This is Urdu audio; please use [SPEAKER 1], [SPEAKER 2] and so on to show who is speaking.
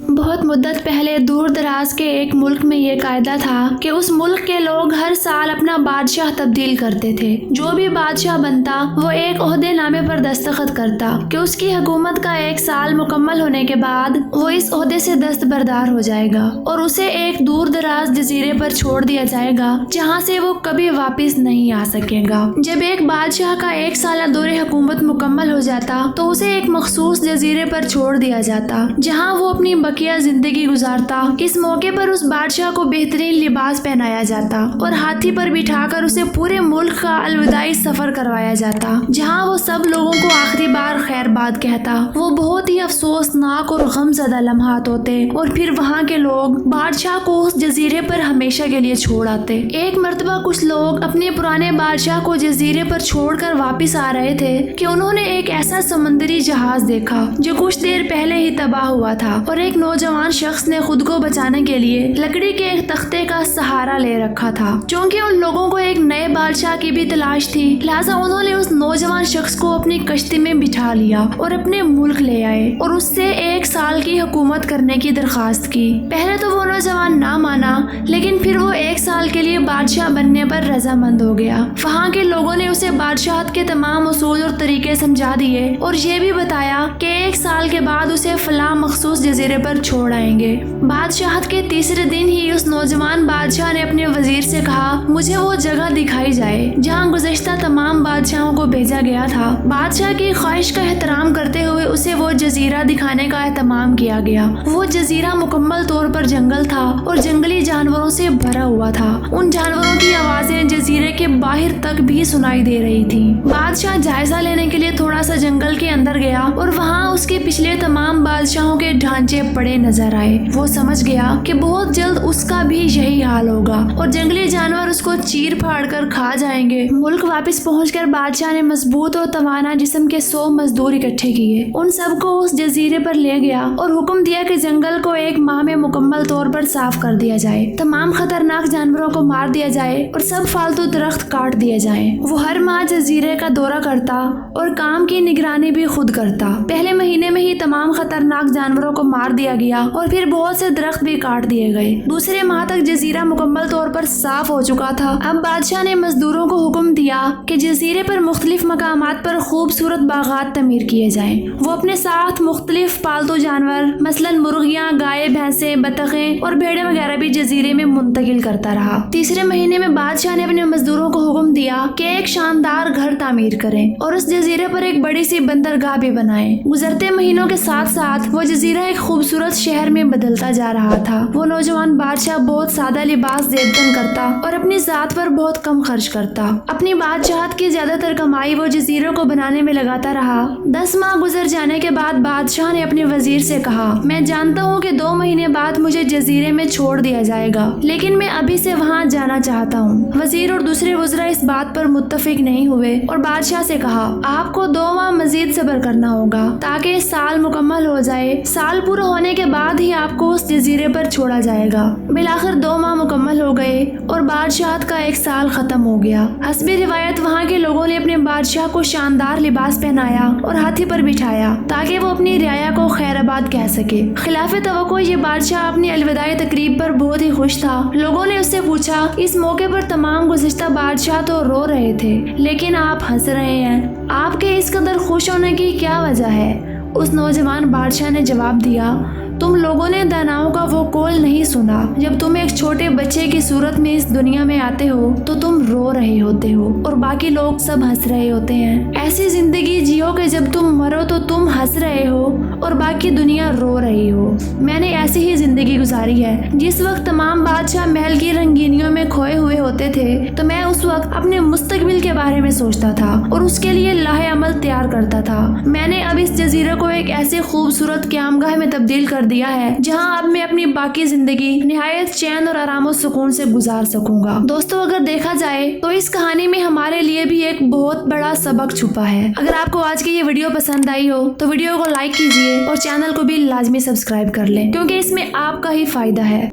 [SPEAKER 1] بہت مدت پہلے دور دراز کے ایک ملک میں یہ قاعدہ تھا کہ اس ملک کے لوگ ہر سال اپنا بادشاہ تبدیل کرتے تھے۔ جو بھی بادشاہ بنتا وہ ایک عہدے نامے پر دستخط کرتا کہ اس کی حکومت کا 1 سال مکمل ہونے کے بعد وہ اس عہدے سے دستبردار ہو جائے گا اور اسے ایک دور دراز جزیرے پر چھوڑ دیا جائے گا جہاں سے وہ کبھی واپس نہیں آ سکے گا۔ جب ایک بادشاہ کا 1 سالہ دور حکومت مکمل ہو جاتا تو اسے ایک مخصوص جزیرے پر چھوڑ دیا جاتا جہاں وہ اپنی بقیہ زندگی گزارتا۔ اس موقع پر اس بادشاہ کو بہترین لباس پہنایا جاتا اور ہاتھی پر بٹھا کر اسے پورے ملک کا الوداعی سفر کروایا جاتا جہاں وہ سب لوگوں کو آخری بار خیر باد کہتا۔ وہ بہت ہی افسوسناک اور غم زدہ لمحات ہوتے اور پھر وہاں کے لوگ بادشاہ کو اس جزیرے پر ہمیشہ کے لیے چھوڑ آتے۔ ایک مرتبہ کچھ لوگ اپنے پرانے بادشاہ کو جزیرے پر چھوڑ کر واپس آ رہے تھے کہ انہوں نے ایک ایسا سمندری جہاز دیکھا جو کچھ دیر پہلے ہی تباہ ہوا تھا اور ایک نوجوان شخص نے خود کو بچانے کے لیے لکڑی کے ایک تختے کا سہارا لے رکھا تھا۔ چونکہ ان لوگوں کو ایک نئے بادشاہ کی بھی تلاش تھی لہٰذا انہوں نے اس نوجوان شخص کو اپنی کشتی میں بٹھا لیا اور اپنے ملک لے آئے اور اس سے 1 سال کی حکومت کرنے کی درخواست کی۔ پہلے تو وہ نوجوان نہ مانا لیکن پھر وہ 1 سال کے لیے بادشاہ بننے پر رضامند ہو گیا۔ وہاں کے لوگوں نے اسے بادشاہت کے تمام اصول اور طریقے سمجھا دیے اور یہ بھی بتایا کہ 1 سال کے بعد اسے فلاں مخصوص جزیرے پر چھوڑ آئیں گے۔ بادشاہت کے تیسرے دن ہی اس نوجوان بادشاہ نے اپنے وزیر سے کہا مجھے وہ جگہ دکھائی جائے جہاں گزشتہ تمام بادشاہوں کو بھیجا گیا تھا۔ بادشاہ کی خواہش کا احترام کرتے ہوئے اسے وہ جزیرہ دکھانے کا اہتمام کیا گیا۔ وہ جزیرہ مکمل طور پر جنگل تھا اور جنگلی جانوروں سے بھرا ہوا تھا۔ ان جانوروں کی آوازیں جزیرے کے باہر تک بھی سنائی دے رہی تھی۔ بادشاہ جائزہ لینے کے لیے تھوڑا سا جنگل کے اندر گیا اور وہاں اس کے پچھلے تمام بادشاہوں کے ڈھانچے پڑے نظر آئے۔ وہ سمجھ گیا کہ بہت جلد اس کا بھی یہی حال ہوگا اور جنگلی جانور اس کو چیر پھاڑ کر کھا جائیں گے۔ ملک واپس پہنچ کر بادشاہ نے مضبوط اور توانا جسم کے 100 مزدور اکٹھے کیے، ان سب کو اس جزیرے پر لے گیا اور حکم دیا کہ جنگل کو 1 ماہ میں مکمل طور پر صاف کر دیا جائے، تمام خطرناک جانوروں کو مار دیا جائے اور سب فالتو درخت کاٹ دیے جائیں۔ وہ ہر ماہ جزیرے کا دورہ کرتا اور کام کی نگرانی بھی خود کرتا۔ پہلے مہینے میں ہی تمام خطرناک جانوروں کو مار دیا گیا اور پھر بہت سے درخت بھی کاٹ دیے گئے۔ دوسرے ماہ تک جزیرہ مکمل طور پر صاف ہو چکا تھا۔ اب بادشاہ نے مزدوروں کو حکم دیا کہ جزیرے پر مختلف مقامات پر خوبصورت باغات تعمیر کیے جائیں۔ وہ اپنے ساتھ مختلف پالتو جانور مثلاً مرغیاں، گائے، بھینسیں، بطخیں اور بھیڑیں وغیرہ بھی جزیرے میں منتقل کرتا رہا۔ تیسرے مہینے میں بادشاہ نے اپنے مزدوروں کو حکم دیا کہ ایک شاندار گھر تعمیر کریں اور اس جزیرے پر ایک بڑی سی بندرگاہ بھی بنائیں۔ گزرتے مہینوں کے ساتھ ساتھ وہ جزیرہ ایک خوبصورت شہر میں بدلتا جا رہا تھا۔ وہ نوجوان بادشاہ بہت سادہ لباس زیب تن کرتا اور اپنی ذات پر بہت کم خرچ کرتا۔ اپنی بادشاہت کی زیادہ تر کمائی وہ جزیروں کو بنانے میں لگاتا رہا۔ 10 ماہ گزر جانے کے بعد بادشاہ نے اپنے وزیر سے کہا میں جانتا ہوں کہ 2 مہینے بعد مجھے جزیرے میں چھوڑ دیا جائے گا لیکن میں ابھی سے وہاں جانا چاہتا ہوں۔ وزیر اور دوسرے وزراء اس بات پر متفق نہیں ہوئے اور بادشاہ سے کہا آپ کو 2 ماہ مزید صبر کرنا ہوگا تاکہ سال مکمل ہو جائے۔ سال پورا ہونے کے بعد ہی آپ کو اس جزیرے پر چھوڑا جائے گا۔ بالآخر 2 ماہ مکمل ہو گئے اور بادشاہت کا 1 سال ختم ہو گیا۔ حسب روایت وہاں کے لوگوں نے اپنے بادشاہ کو شاندار لباس پہنایا اور ہاتھی پر بٹھایا تاکہ وہ اپنی رعایا کو خیر آباد کہہ سکے۔ خلاف توقع یہ بادشاہ اپنی الوداعی تقریب پر بہت ہی خوش تھا۔ لوگوں نے اس سے پوچھا اس موقع پر تمام گزشتہ بادشاہ تو رو رہے تھے لیکن آپ ہنس رہے ہیں، آپ کے اس قدر خوش ہونے کی کیا وجہ ہے؟ اس نوجوان بادشاہ نے جواب دیا تم لوگوں نے داناؤں کا وہ قول نہیں سنا جب تم ایک چھوٹے بچے کی صورت میں اس دنیا میں آتے ہو تو تم رو رہے ہوتے ہو اور باقی لوگ سب ہنس رہے ہوتے ہیں۔ ایسی زندگی جیو کہ جب تم مرو تو تم ہنس رہے ہو اور باقی دنیا رو رہی ہو۔ میں نے ایسی ہی زندگی گزاری ہے۔ جس وقت تمام بادشاہ محل کی رنگینیوں میں کھوئے ہوئے ہوتے تھے تو میں اس وقت اپنے مستقبل کے بارے میں سوچتا تھا اور اس کے لیے لاہ عمل تیار کرتا تھا۔ میں نے اب اس جزیرے کو ایک ایسے خوبصورت قیامگاہ میں تبدیل کر دیا ہے جہاں اب میں اپنی باقی زندگی نہایت چین اور آرام و سکون سے گزار سکوں گا۔ دوستو اگر دیکھا جائے تو اس کہانی میں ہمارے لیے بھی ایک بہت بڑا سبق چھپا ہے۔ اگر آپ کو آج کی یہ ویڈیو پسند آئی ہو تو ویڈیو کو لائک کیجیے اور چینل کو بھی لازمی سبسکرائب کر لیں کیونکہ اس میں آپ کا ہی فائدہ ہے۔